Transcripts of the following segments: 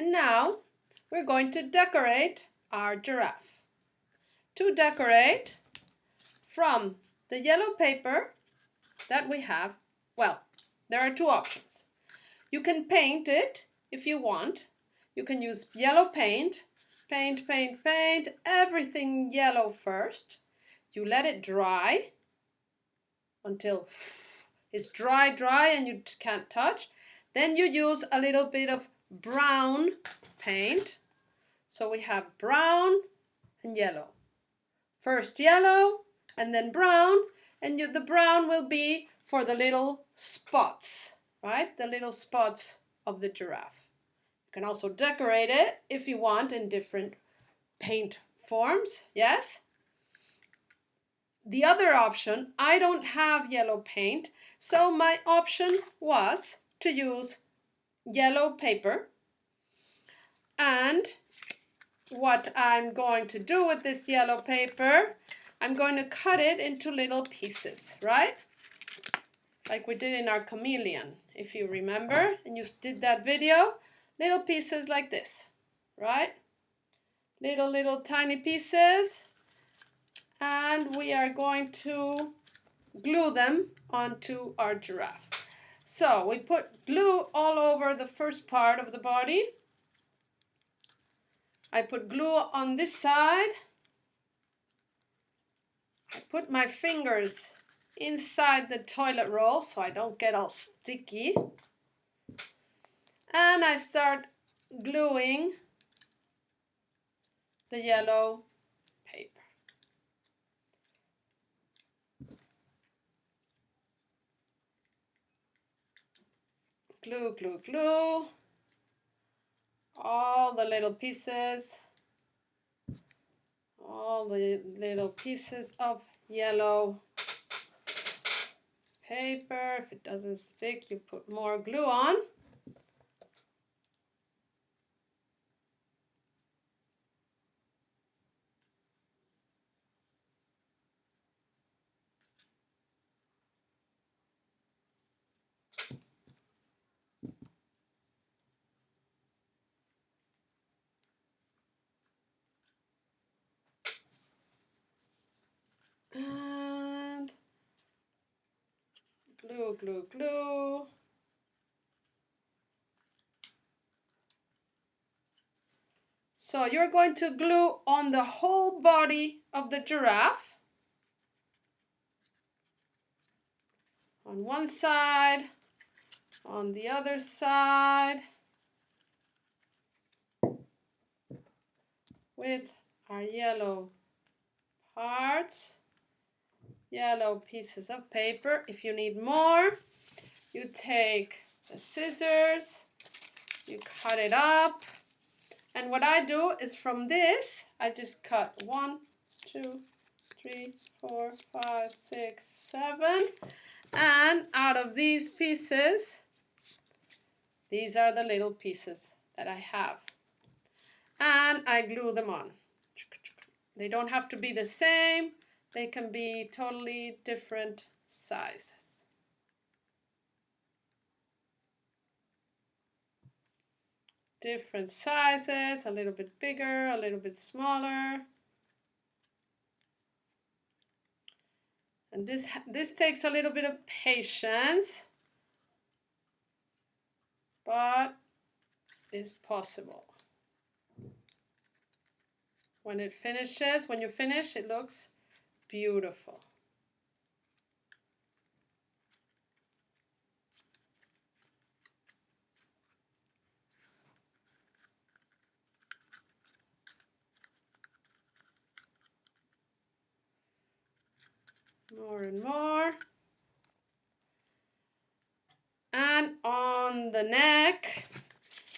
And now we're going to decorate our giraffe. To decorate, from the yellow paper that we have, well, there are two options. You can paint it if you want. You can use yellow paint. Paint, paint, paint, everything yellow first. You let it dry until it's dry and you can't touch. Then you use a little bit of brown paint. So we have brown and yellow. First yellow and then brown, and the brown will be for the little spots, right? The little spots of the giraffe. You can also decorate it if you want in different paint forms, yes? The other option, I don't have yellow paint, so my option was to use yellow paper. And what I'm going to do with this yellow paper, I'm going to cut it into little pieces, right? Like we did in our chameleon, if you remember, and you did that video, little pieces like this, right? Little tiny pieces, and we are going to glue them onto our giraffe. So we put glue all over the first part of the body. I put glue on this side. I put my fingers inside the toilet roll so I don't get all sticky. And I start gluing the yellow paper. Glue, glue, glue. All the little pieces. All the little pieces of yellow paper. If it doesn't stick, you put more glue on. And glue, glue, glue. So you're going to glue on the whole body of the giraffe. On one side, on the other side, with our yellow parts, yellow pieces of paper. If you need more, you take the scissors, you cut it up. And what I do is from this, I just cut 1, 2, 3, 4, 5, 6, 7. And out of these pieces, these are the little pieces that I have. And I glue them on. They don't have to be the same. They can be totally different sizes. Different sizes, a little bit bigger, a little bit smaller. And this takes a little bit of patience, but it's possible. When you finish, it looks beautiful. More and more. And on the neck,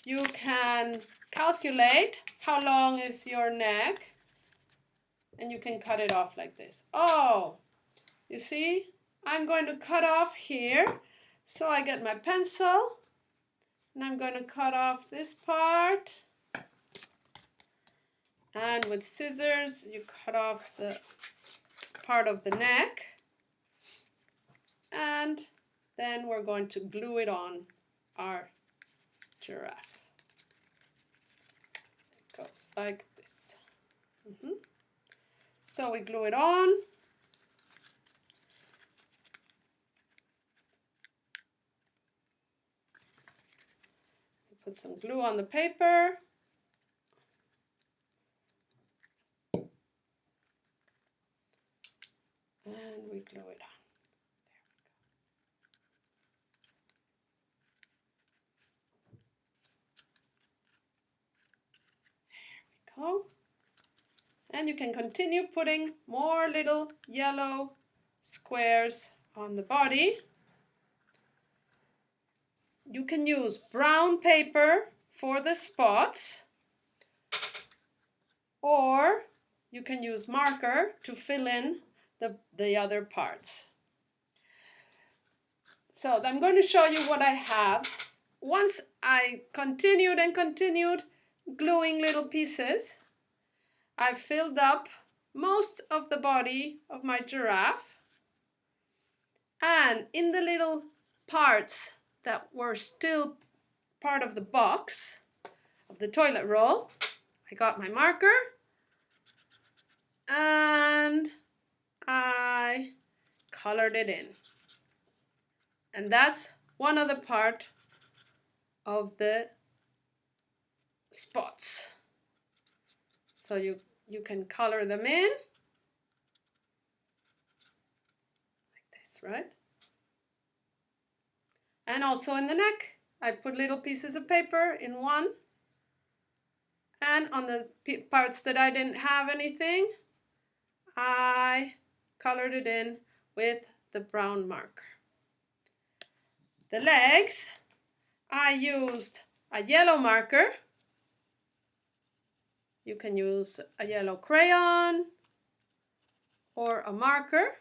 you can calculate how long is your neck, and you can cut it off like this. Oh, you see, I'm going to cut off here. So I get my pencil, and I'm going to cut off this part. And with scissors, you cut off the part of the neck. And then we're going to glue it on our giraffe. like this. So we glue it on. Put some glue on the paper. And we glue it on. There we go. And you can continue putting more little yellow squares on the body. You can use brown paper for the spots, or you can use marker to fill in the other parts. So I'm going to show you what I have. Once I continued and continued gluing little pieces, I filled up most of the body of my giraffe, and in the little parts that were still part of the box of the toilet roll, I got my marker and I colored it in. And that's one of the part of the spots. So you can color them in like this, right? And also in the neck, I put little pieces of paper in one. And on the parts that I didn't have anything, I colored it in with the brown marker. The legs, I used a yellow marker. You can use a yellow crayon or a marker.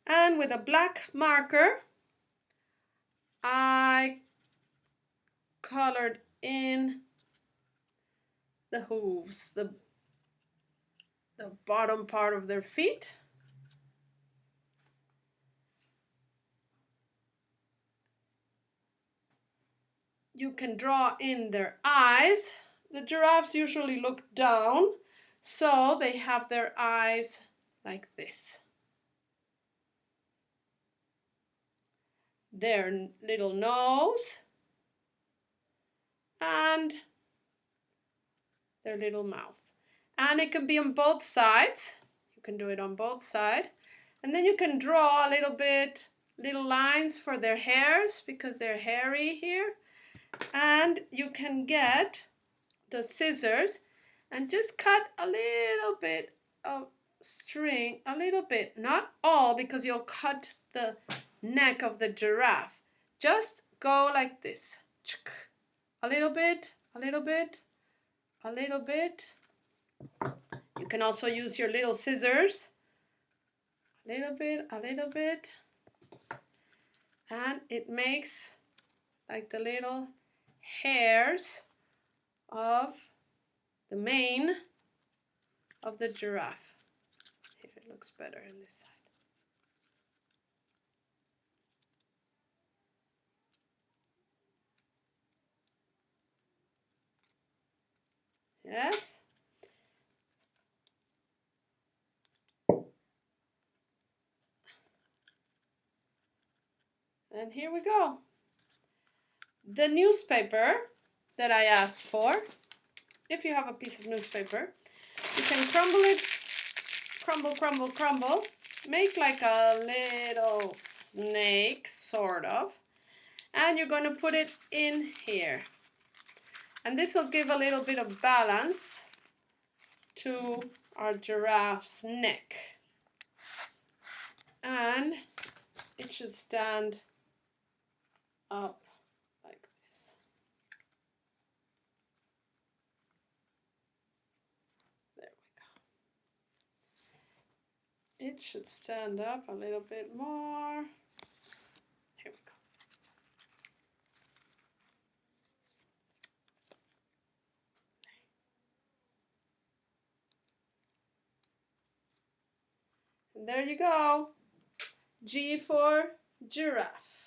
And with a black marker, I colored in the hooves, the bottom part of their feet. You can draw in their eyes. The giraffes usually look down, so they have their eyes like this. Their little nose and their little mouth. And it can be on both sides. You can do it on both sides. And then you can draw a little lines for their hairs because they're hairy here. And you can get the scissors and just cut a little bit of string, a little bit, not all because you'll cut the neck of the giraffe. Just go like this. A little bit, a little bit, a little bit. You can also use your little scissors. A little bit, a little bit. And it makes like the little hairs of the mane of the giraffe. Here it looks better on this side. Yes. And here we go. The newspaper that I asked for, if you have a piece of newspaper, you can crumble it, crumble, crumble, crumble, make like a little snake, sort of, and you're going to put it in here. And this will give a little bit of balance to our giraffe's neck. And it should stand up like this. There we go. It should stand up a little bit more. Here we go. And there you go. G for giraffe.